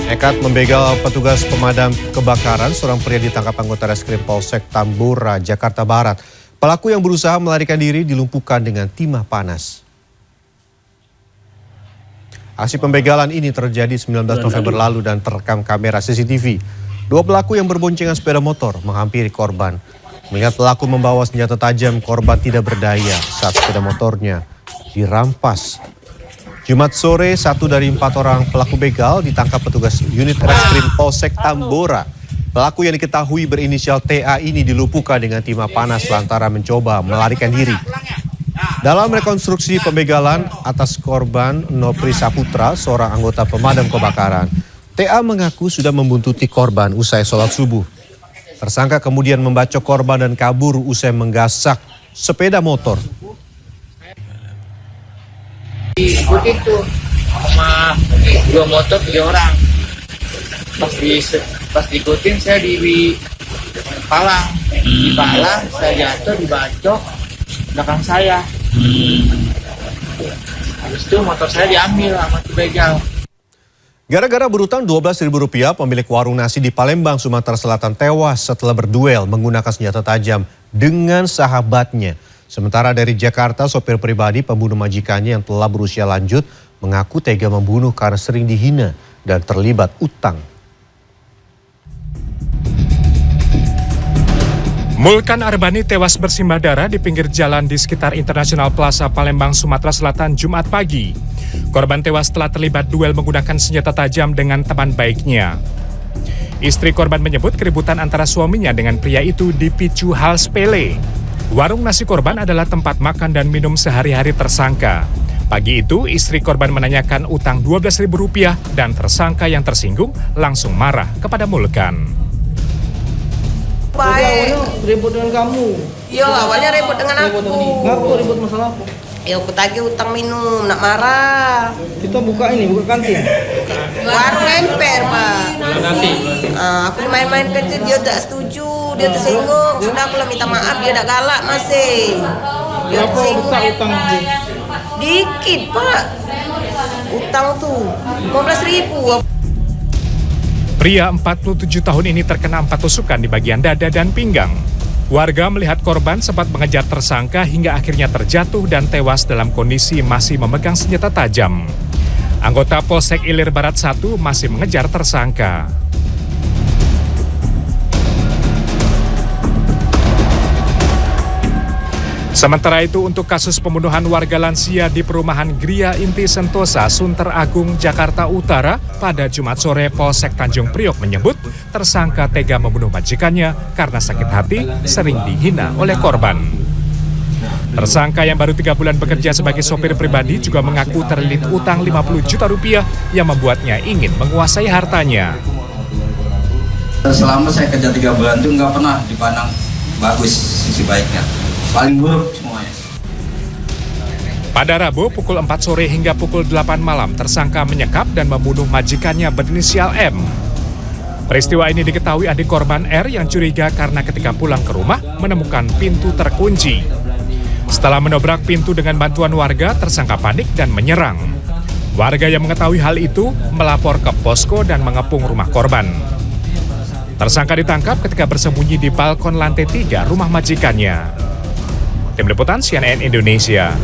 Nekat membegal petugas pemadam kebakaran, seorang pria ditangkap anggota Reskrim Polsek Tambora, Jakarta Barat. Pelaku yang berusaha melarikan diri dilumpuhkan dengan timah panas. Aksi pembegalan ini terjadi 19 November lalu dan terekam kamera CCTV. Dua pelaku yang berboncengan sepeda motor menghampiri korban. Mengingat pelaku membawa senjata tajam, korban tidak berdaya saat sepeda motornya dirampas. Jumat sore, 1 dari 4 orang pelaku begal ditangkap petugas unit Reskrim Polsek Tambora. Pelaku yang diketahui berinisial TA ini dilumpuhkan dengan timah panas lantaran mencoba melarikan diri. Dalam rekonstruksi pembegalan atas korban Nopri Saputra, seorang anggota pemadam kebakaran, TA mengaku sudah membuntuti korban usai sholat subuh. Tersangka kemudian membacok korban dan kabur usai menggasak sepeda motor. Ikutin tuh sama 2 motor 3 orang. Pas diikutin saya di palang. Di palang saya jatuh dibacok belakang saya. Habis itu motor saya diambil sama begal. Gara-gara berutang Rp12.000, pemilik warung nasi di Palembang, Sumatera Selatan tewas setelah berduel menggunakan senjata tajam dengan sahabatnya. Sementara dari Jakarta, sopir pribadi pembunuh majikannya yang telah berusia lanjut mengaku tega membunuh karena sering dihina dan terlibat utang. Mulkan Arbani tewas bersimbah darah di pinggir jalan di sekitar International Plaza Palembang, Sumatera Selatan, Jumat pagi. Korban tewas setelah terlibat duel menggunakan senjata tajam dengan teman baiknya. Istri korban menyebut keributan antara suaminya dengan pria itu dipicu hal sepele. Warung nasi korban adalah tempat makan dan minum sehari-hari tersangka. Pagi itu, istri korban menanyakan utang Rp12.000 dan tersangka yang tersinggung langsung marah kepada Mulkan. Baik. Ribut dengan kamu? Iya, awalnya ribut dengan aku. Ngaku ribut masalah apa? Ya aku tagih utang minum, nak marah. Kita buka kantin. Warung emper, Pak. Aku main-main kerja, dia tak setuju, dia tersinggung. Sudah aku lah minta maaf, dia tak galak masih. Dia Berapa tersinggung. besar utang dia? Dikit, Pak. Utang tuh 15.000. Pria 47 tahun ini terkena 4 tusukan di bagian dada dan pinggang. Warga melihat korban sempat mengejar tersangka hingga akhirnya terjatuh dan tewas dalam kondisi masih memegang senjata tajam. Anggota Polsek Ilir Barat 1 masih mengejar tersangka. Sementara itu untuk kasus pembunuhan warga lansia di perumahan Gria Inti Sentosa, Sunter Agung, Jakarta Utara pada Jumat sore, Polsek Tanjung Priok menyebut tersangka tega membunuh majikannya karena sakit hati sering dihina oleh korban. Tersangka yang baru 3 bulan bekerja sebagai sopir pribadi juga mengaku terlilit utang Rp50 juta yang membuatnya ingin menguasai hartanya. Selama saya kerja 3 bulan itu nggak pernah dipandang bagus sisi baiknya. Paling buruk semuanya. Pada Rabu pukul 4 sore hingga pukul 8 malam, tersangka menyekap dan membunuh majikannya berinisial M. Peristiwa ini diketahui adik korban R yang curiga karena ketika pulang ke rumah menemukan pintu terkunci. Setelah menobrak pintu dengan bantuan warga, tersangka panik dan menyerang. Warga yang mengetahui hal itu melapor ke posko dan mengepung rumah korban. Tersangka ditangkap ketika bersembunyi di balkon lantai 3 rumah majikannya. Tim Liputan CNN Indonesia.